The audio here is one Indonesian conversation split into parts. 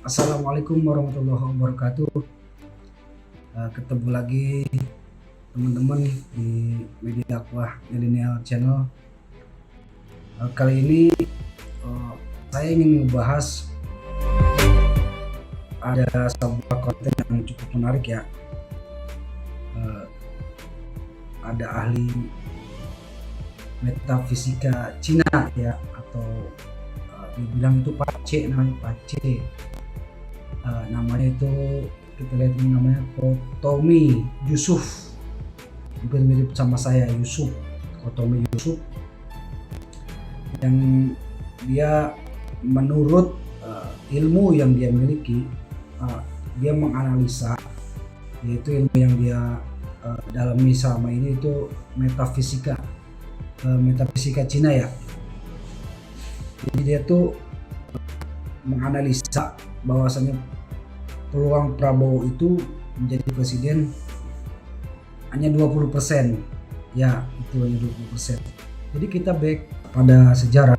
Assalamualaikum warahmatullahi wabarakatuh. Ketemu lagi teman-teman di media dakwah milenial channel. Kali ini saya ingin membahas ada sebuah konten yang cukup menarik ya. Ada ahli metafisika Cina ya, atau dibilang itu Pak C, namanya Pak C. Namanya itu kita lihat ini namanya Kotomi Yusuf, hampir mirip sama saya, Yusuf, Kotomi Yusuf, yang dia menurut ilmu yang dia miliki, dia menganalisa, yaitu ilmu yang dia dalami selama ini itu metafisika Cina ya. Jadi dia tuh menganalisa bahwasanya peluang Prabowo itu menjadi presiden hanya 20%. Ya, itu hanya 20%. Jadi kita back pada sejarah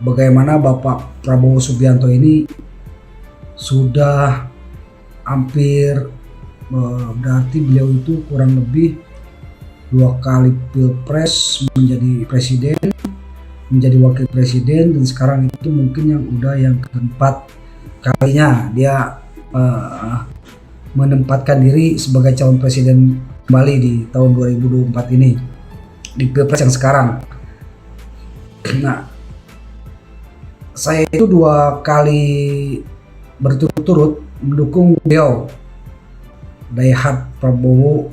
bagaimana Bapak Prabowo Subianto ini sudah hampir, berarti beliau itu kurang lebih 2 kali pilpres menjadi presiden, menjadi wakil presiden, dan sekarang itu mungkin yang udah yang keempat kalinya dia menempatkan diri sebagai calon presiden kembali di tahun 2024 ini di pilpres yang sekarang. Nah, saya itu 2 kali berturut-turut mendukung beliau, diehard Prabowo,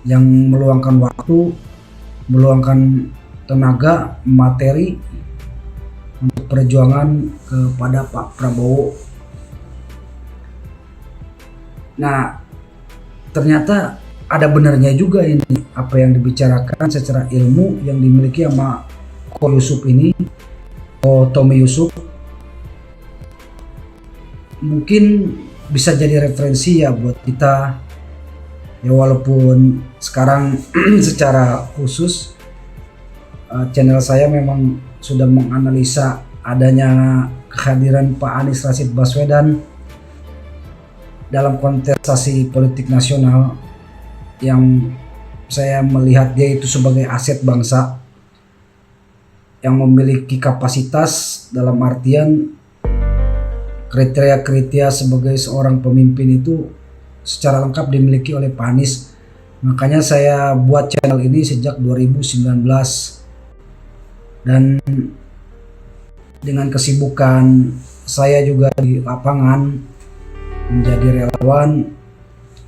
yang meluangkan waktu, meluangkan tenaga, materi untuk perjuangan kepada Pak Prabowo. Nah, ternyata ada benarnya juga ini apa yang dibicarakan secara ilmu yang dimiliki sama Ko Yusuf ini, Ko Tomi Yusuf. Mungkin bisa jadi referensi ya buat kita ya, walaupun sekarang secara khusus channel saya memang sudah menganalisa adanya kehadiran Pak Anies Rashid Baswedan dalam kontestasi politik nasional, yang saya melihat dia itu sebagai aset bangsa yang memiliki kapasitas, dalam artian kriteria-kriteria sebagai seorang pemimpin itu secara lengkap dimiliki oleh Pak Anies. Makanya saya buat channel ini sejak 2019, dan dengan kesibukan saya juga di lapangan menjadi relawan,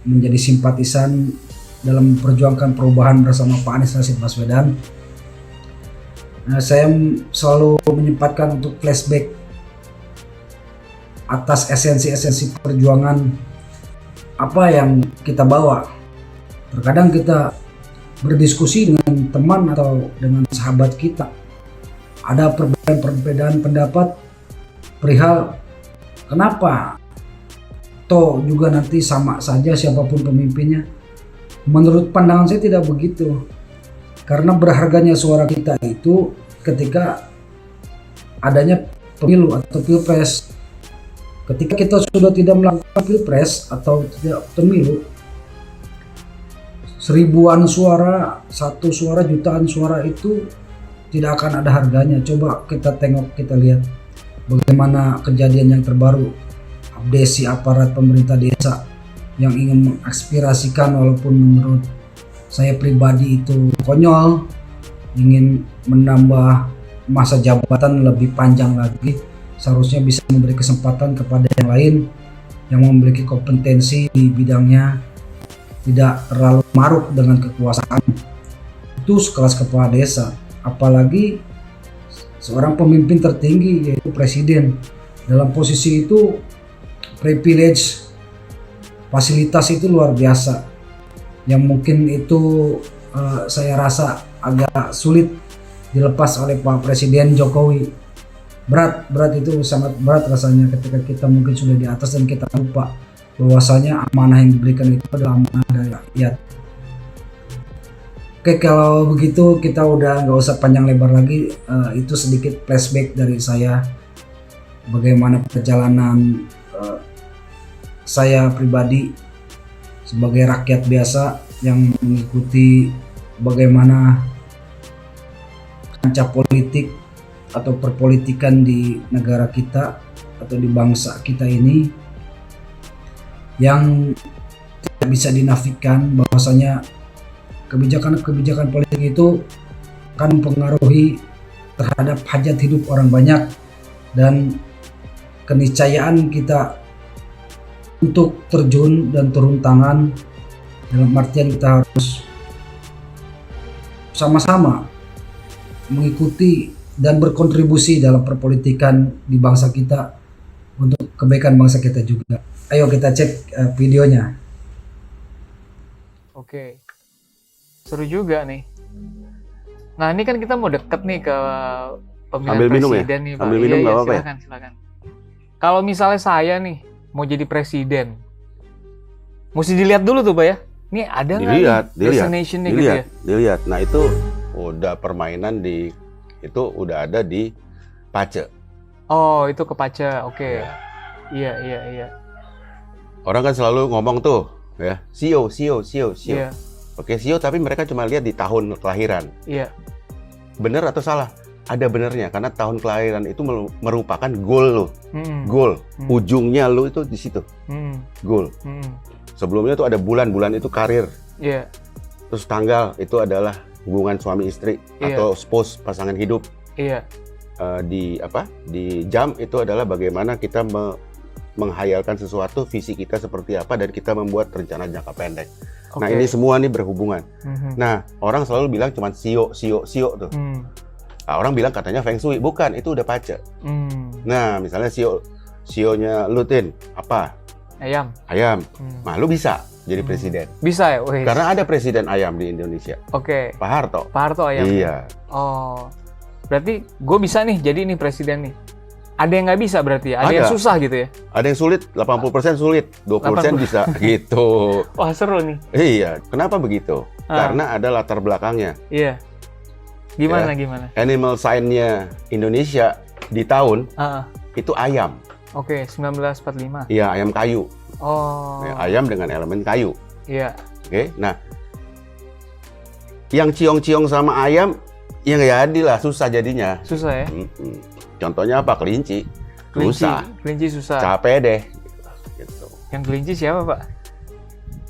menjadi simpatisan dalam memperjuangkan perubahan bersama Pak Anies Rashid Baswedan. Nah, saya selalu menyempatkan untuk flashback atas esensi-esensi perjuangan apa yang kita bawa. Terkadang kita berdiskusi dengan teman atau dengan sahabat kita, ada perbedaan pendapat perihal kenapa toh juga nanti sama saja siapapun pemimpinnya. Menurut pandangan saya tidak begitu, karena berharganya suara kita itu ketika adanya pemilu atau pilpres. Ketika kita sudah tidak melakukan pilpres atau tidak pemilu, 1000-an suara, 1 suara, jutaan suara itu tidak akan ada harganya. Coba kita tengok, kita lihat bagaimana kejadian yang terbaru, abdesi aparat pemerintah desa yang ingin mengaspirasikan, walaupun menurut saya pribadi itu konyol, ingin menambah masa jabatan lebih panjang lagi. Seharusnya bisa memberi kesempatan kepada yang lain yang memiliki kompetensi di bidangnya, tidak terlalu maruk dengan kekuasaan. Itu sekelas kepala desa, apalagi seorang pemimpin tertinggi yaitu presiden. Dalam posisi itu privilege, fasilitas itu luar biasa, yang mungkin itu saya rasa agak sulit dilepas oleh Pak Presiden Jokowi. Berat itu, sangat berat rasanya ketika kita mungkin sudah di atas dan kita lupa bahwasanya amanah yang diberikan itu adalah amanah dari rakyat. Oke, kalau begitu kita udah nggak usah panjang lebar lagi. Itu sedikit flashback dari saya. bagaimana perjalanan saya pribadi sebagai rakyat biasa yang mengikuti bagaimana kancah politik atau perpolitikan di negara kita atau di bangsa kita ini, yang tidak bisa dinafikan bahwasanya kebijakan-kebijakan politik itu akan mempengaruhi terhadap hajat hidup orang banyak dan keniscayaan kita untuk terjun dan turun tangan, dalam artian kita harus sama-sama mengikuti dan berkontribusi dalam perpolitikan di bangsa kita untuk kebaikan bangsa kita juga. Ayo kita cek videonya. Oke, seru juga nih. Nah ini kan kita mau deket nih ke pemilihan presiden nih Pak. Ambil minum nggak apa-apa ya? Silakan. Kalau misalnya saya nih mau jadi presiden, mesti dilihat dulu tuh Pak ya. Ini ada nggak destinationnya gitu ya? Dilihat. Nah itu udah permainan itu udah ada di Pace. Oh itu ke Pace, oke. Iya. Orang kan selalu ngomong tuh ya, sio. Iya. Oke, sio, tapi mereka cuma lihat di tahun kelahiran. Iya. Bener atau salah? Ada benernya, karena tahun kelahiran itu merupakan goal lo. Goal. Ujungnya lo itu di situ. Goal. Sebelumnya tuh ada bulan itu karir. Iya. Terus tanggal itu adalah hubungan suami istri atau spouse, pasangan hidup. Iya. Di jam itu adalah bagaimana kita menghayalkan sesuatu, visi kita seperti apa, dan kita membuat rencana jangka pendek. Okay. Nah ini semua nih berhubungan. Nah orang selalu bilang cuma sio tuh. Nah, orang bilang katanya feng shui, bukan, itu udah Pace. Nah misalnya sionya Lutin apa? Ayam. Nah lu bisa jadi presiden. Bisa ya? Karena ada presiden ayam di Indonesia. Oke. Pak Harto ayam. Iya. Oh, berarti gue bisa nih jadi ini presiden nih. Ada yang nggak bisa berarti ya? Ada yang susah gitu ya? Ada yang sulit, 80% sulit, 20% bisa gitu. Wah seru nih. Iya, kenapa begitu? Karena ada latar belakangnya. Iya. Gimana? Animal sign-nya Indonesia di tahun itu ayam. Oke, 1945. Iya, ayam kayu. Oh. Ya, ayam dengan elemen kayu. Iya. Oke, nah yang ciong-ciong sama ayam, ya nggak adil lah, susah jadinya. Susah ya? Contohnya apa? Kelinci. Kelinci susah. Capek deh. Gitu. Yang kelinci siapa Pak?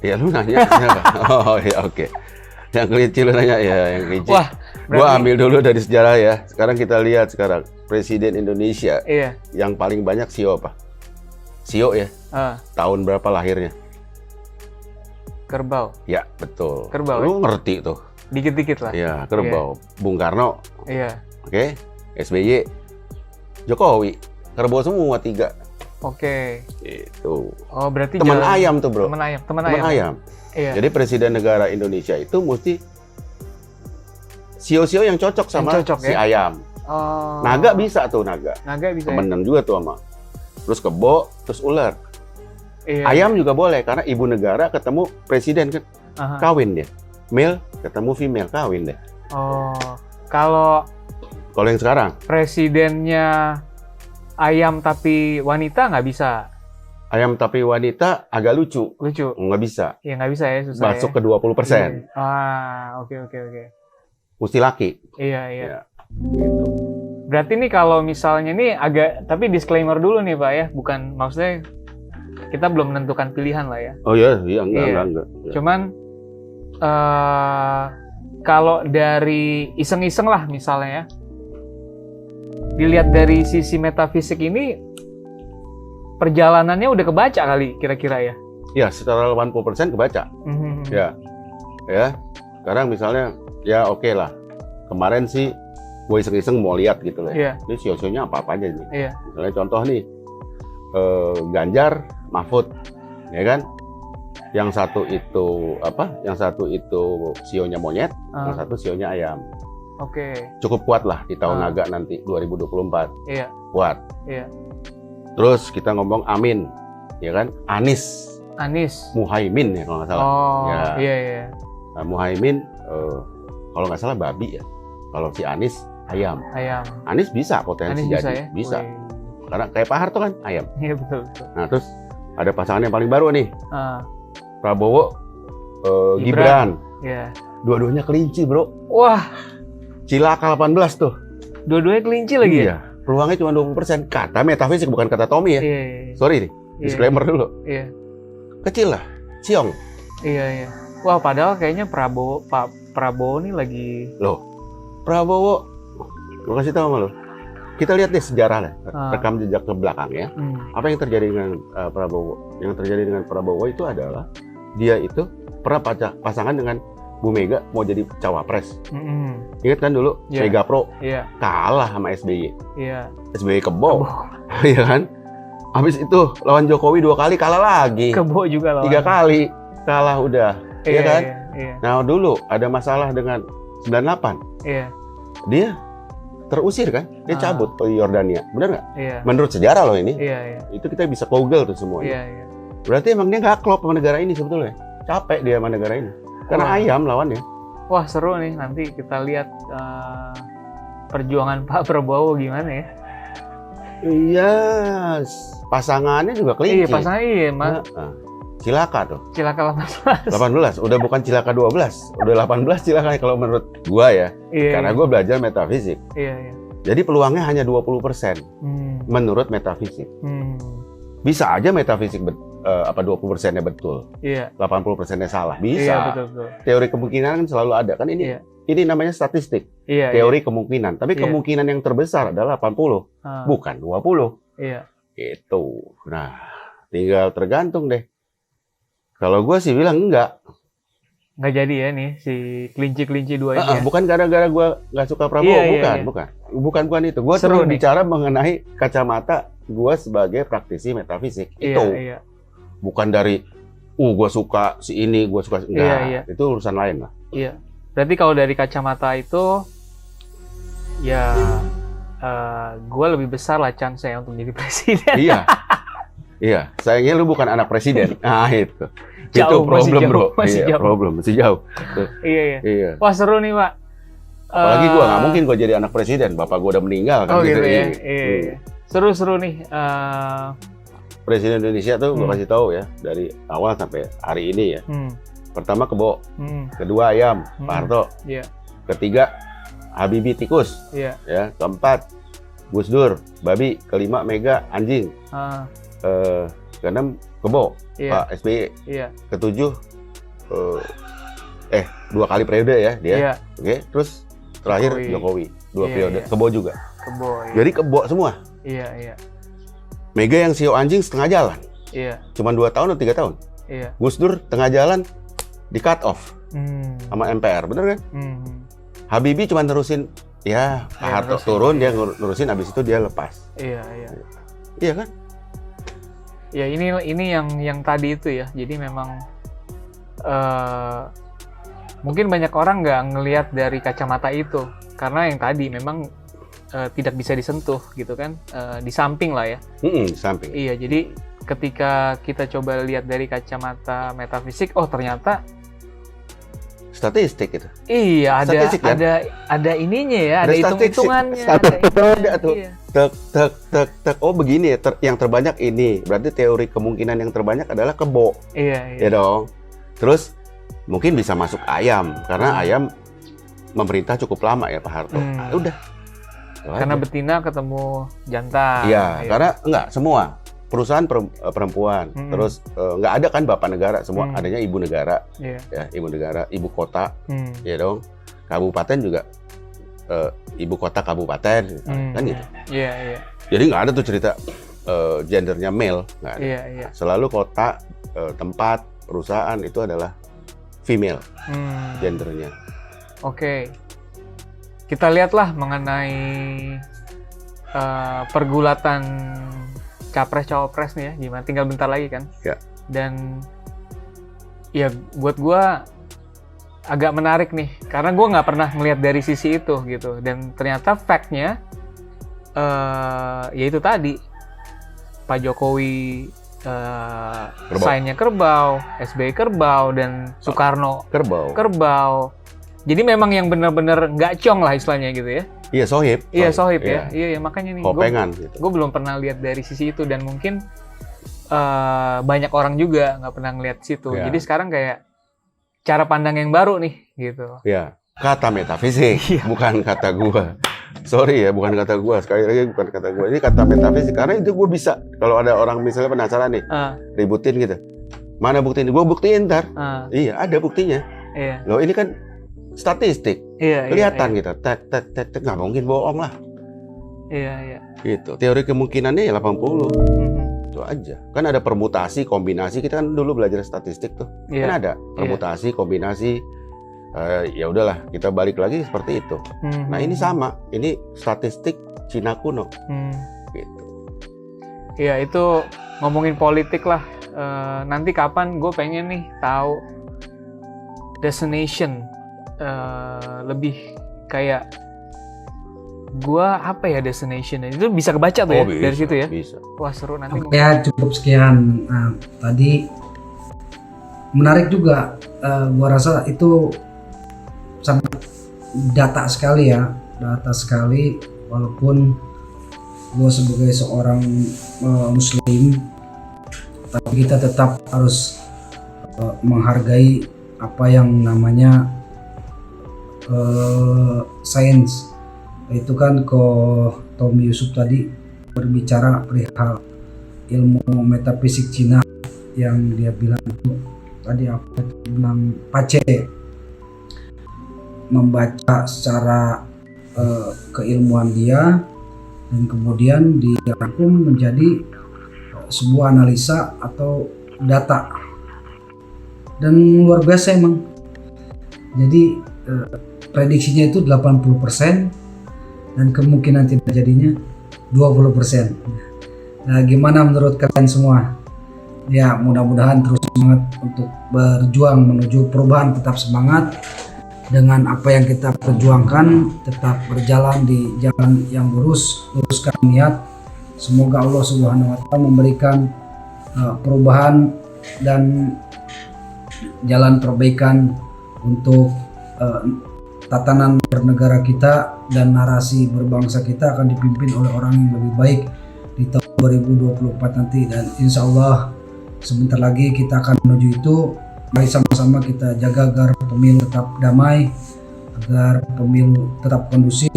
Ya lu nanya. Oh ya oke. Yang kelinci lu nanya ya, yang kelinci. Wah, gua ambil dulu dari sejarah ya. Sekarang kita lihat Presiden Indonesia. Iya. Yang paling banyak sio apa? Sio ya. Tahun berapa lahirnya? Kerbau. Ya betul. Kerbau. Lu ngerti tuh. Dikit-dikit lah. Iya, kerbau. Iya. Bung Karno. Iya. Oke. SBY. Jokowi. Kerbau semua 3. Oke. Itu. Oh, berarti teman ayam tuh, Bro. Teman ayam. Iya. Jadi presiden negara Indonesia itu mesti sio-sio yang cocok sama si ayam. Oh. Naga bisa tuh, naga bisa. Temenan juga tuh sama. Terus kebo, terus ular. Iya. Ayam juga boleh karena ibu negara ketemu presiden kan. Kawin dia. Male ketemu female, kawin deh. Oh. Kalau yang sekarang presidennya ayam tapi wanita nggak bisa. Ayam tapi wanita agak lucu. Nggak bisa. Ya nggak bisa ya, susah. Masuk ya. ke 20%. Oke. Mesti laki. Iya. Gitu. Berarti nih kalau misalnya nih agak, tapi disclaimer dulu nih Pak ya, bukan maksudnya kita belum menentukan pilihan lah ya. Oh iya, enggak. Cuman kalau dari iseng-iseng lah misalnya ya, dilihat dari sisi metafisik ini, perjalanannya udah kebaca kali kira-kira ya? Ya, secara 80% kebaca. Ya. Sekarang misalnya, ya oke lah. Kemarin sih gue iseng-iseng mau lihat gitu lah. Iya. Ini sio-sionya apa-apa aja nih. Iya. Misalnya contoh nih, Ganjar, Mahfud, ya kan? Yang satu itu sionya monyet, yang satu sionya ayam. Oke. Cukup kuat lah di tahun naga nanti 2024. Iya. Kuat. Iya. Terus kita ngomong Amin, ya kan? Anies. Muhaimin ya kalau nggak salah. Oh, ya. Iya. Nah, Muhaimin kalau nggak salah babi ya. Kalau si Anies ayam. Ayam. Anies bisa potensi Anies jadi. Bisa. Karena kayak Pak Harto kan ayam. Iya betul. Nah terus ada pasangan yang paling baru nih, Ah, Prabowo, Gibran. iya. Dua-duanya kelinci bro. Wah, Cilaka 18 tuh. dua-duanya kelinci lagi ya? Iya. Peluangnya cuma 20%. Kata metafisik bukan kata Tommy ya. Iya. Sorry nih, disclaimer dulu. Iya. Kecil lah, ciong. Iya. Wah, padahal kayaknya Pak Prabowo nih lagi... Loh, Prabowo, gue kasih tahu sama lo. Kita lihat deh sejarah lah, rekam jejak ke belakang ya. Apa yang terjadi dengan Prabowo? Yang terjadi dengan Prabowo itu adalah dia itu pernah pasangan dengan Bu Mega mau jadi cawapres. Ingat kan dulu Mega Pro kalah sama SBY. Iya. SBY kebo, iya kan? Habis itu lawan Jokowi 2 kali kalah lagi. Kebo juga lawan. 3 kali kalah udah, iya kan? Iya. Nah dulu ada masalah dengan 98. Iya. Dia terusir kan? Dia cabut ke Yordania, benar nggak? Iya. Menurut sejarah loh ini. Iya. Itu kita bisa google tuh semuanya. Iya. Berarti emang dia nggak klop sama negara ini sebetulnya. Capek dia sama negara ini. Karena ayam lawannya. Wah seru nih, nanti kita lihat perjuangan Pak Prabowo gimana ya. Iya, pasangannya juga kelinci. Iya, pasangan iya, Mas. Cilaka tuh. Cilaka 18. 18, udah bukan cilaka 12. Udah 18 cilaka kalau menurut gua ya. Iya. Karena gua belajar metafisik. Iya. Jadi peluangnya hanya 20% menurut metafisik. Bisa aja metafisik 20%-nya betul. Iya. 80%-nya salah. Bisa. Iya, betul. Teori kemungkinan kan selalu ada. Kan ini ini namanya statistik. Iya. Teori kemungkinan. Tapi kemungkinan yang terbesar adalah 80, bukan 20. Iya. Itu. Nah, tinggal tergantung deh. Kalau gue sih bilang enggak. Nggak jadi ya nih si kelinci-kelinci dua ini. Bukan gara-gara gue nggak suka Prabowo, bukan itu. Gue terus bicara mengenai kacamata gue sebagai praktisi metafisik. Iya. Bukan dari, gue suka si ini, gue suka enggak. Iya. Itu urusan lain lah. Iya. Berarti kalau dari kacamata itu, ya gue lebih besar lah chance saya untuk jadi presiden. Iya. Sayangnya lu bukan anak presiden. Nah itu. Jauh, itu problem bro. Masih jauh. Masih jauh. Iya. Wah seru nih Pak. Apalagi gue nggak mungkin gue jadi anak presiden. Bapak gue udah meninggal kan. Oh gitu ya. Iya. Seru nih. Presiden Indonesia tuh gue kasih tahu ya dari awal sampai hari ini ya. Pertama kebo, kedua ayam, Pak Harto. Ketiga Habibie tikus. Ya. Keempat Gus Dur, babi. Kelima Mega anjing. Keenam kebo, Pak SBY. Ketujuh 2 kali periode ya dia. Oke, terus terakhir Jokowi 2 periode. Kebo juga. Jadi kebo semua. Iya. Mega yang CEO anjing setengah jalan. Cuman 2 tahun atau 3 tahun. Gus Dur tengah jalan di cut off sama MPR, bener kan? Habibie cuma nerusin Pak Harto turun, dia nerusin, abis itu dia lepas. Iya kan? Ya ini yang tadi itu ya. Jadi memang mungkin banyak orang nggak ngelihat dari kacamata itu karena yang tadi memang tidak bisa disentuh gitu kan, di samping lah ya. Di samping. Iya, jadi ketika kita coba lihat dari kacamata metafisik, oh ternyata statistik itu. Iya, statistik, ada ininya ya, ada hitung-hitungannya. Ada tuh. Tek. Oh begini ya, yang terbanyak ini. Berarti teori kemungkinan yang terbanyak adalah kebo. Iya. Ya dong. Terus mungkin bisa masuk ayam karena ayam memerintah cukup lama ya Pak Harto. Udah. Karena betina ketemu jantan. Iya, karena enggak semua perusahaan perempuan. Terus nggak ada kan bapak negara, semua adanya ibu negara. Ya, ibu negara, ibu kota. Ya dong. Kabupaten juga ibu kota kabupaten kan gitu. Iya. Jadi nggak ada tuh cerita gendernya male, nggak ada. Iya. Selalu kota, tempat, perusahaan itu adalah female gendernya. Oke. Kita lihatlah mengenai pergulatan capres-cawapres nih ya, gimana? Tinggal bentar lagi kan? Ya. Dan ya buat gua agak menarik nih, karena gua nggak pernah melihat dari sisi itu gitu. Dan ternyata fact-nya ya itu tadi, Pak Jokowi sign-nya kerbau, SBY kerbau, dan Soekarno kerbau. Jadi memang yang benar-benar nggak cong lah istilahnya gitu ya. Iya, sohib. Iya, sohib ya. Iya, makanya nih. Kopengan gitu. Gue belum pernah lihat dari sisi itu dan mungkin banyak orang juga nggak pernah ngeliat situ. Ya. Jadi sekarang kayak cara pandang yang baru nih gitu. Iya. Kata metafisik, bukan kata gua. Sorry ya, bukan kata gua. Sekali lagi bukan kata gua. Ini kata metafisik karena itu gua bisa. Kalau ada orang misalnya penasaran nih, ributin gitu. Mana buktinya? Gua buktiin ntar. Iya, ada buktinya. Iya. Loh, ini kan statistik. Iya, kelihatan gitu. Tek nggak mungkin bohong lah. Iya. Gitu. Teori kemungkinannya ya 80. Itu aja. Kan ada permutasi, kombinasi. Kita kan dulu belajar statistik tuh. Kan ada permutasi, kombinasi. Ya udahlah, kita balik lagi seperti itu. Nah, ini sama. Ini statistik Cina kuno. Gitu. Iya, itu ngomongin politik lah. Nanti kapan gue pengen nih tahu destination lebih kayak gua apa ya destination itu bisa kebaca tuh ya bisa, dari situ ya. Bisa. Wah, seru nanti. Ya cukup sekian. Nah, tadi menarik juga. Gua rasa itu sangat data sekali ya, walaupun gua sebagai seorang muslim, tapi kita tetap harus menghargai apa yang namanya sains. Itu kan Tommy Yusuf tadi berbicara perihal ilmu metafisik Cina yang dia bilang itu tadi apa itu bilang Pace membaca secara keilmuan dia dan kemudian dirangkum menjadi sebuah analisa atau data dan luar biasa emang. Jadi prediksinya itu 80% dan kemungkinan tidak jadinya 20%. Nah, gimana menurut kalian semua? Ya, mudah-mudahan terus semangat untuk berjuang menuju perubahan, tetap semangat dengan apa yang kita perjuangkan, tetap berjalan di jalan yang lurus, luruskan niat. Semoga Allah Subhanahu wa taala memberikan perubahan dan jalan perbaikan untuk tatanan bernegara kita dan narasi berbangsa kita akan dipimpin oleh orang yang lebih baik di tahun 2024 nanti, dan insya Allah sebentar lagi kita akan menuju itu. Mari sama-sama kita jaga agar pemilu tetap damai, agar pemilu tetap kondusif,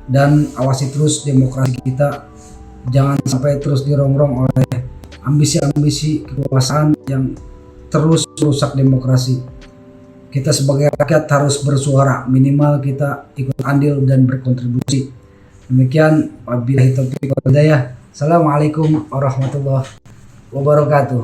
dan awasi terus demokrasi kita, jangan sampai terus dirongrong oleh ambisi-ambisi kekuasaan yang terus merusak demokrasi. Kita sebagai rakyat harus bersuara, minimal kita ikut andil dan berkontribusi. Demikian, wabillahi taufiq wal hidayah. Assalamualaikum warahmatullahi wabarakatuh.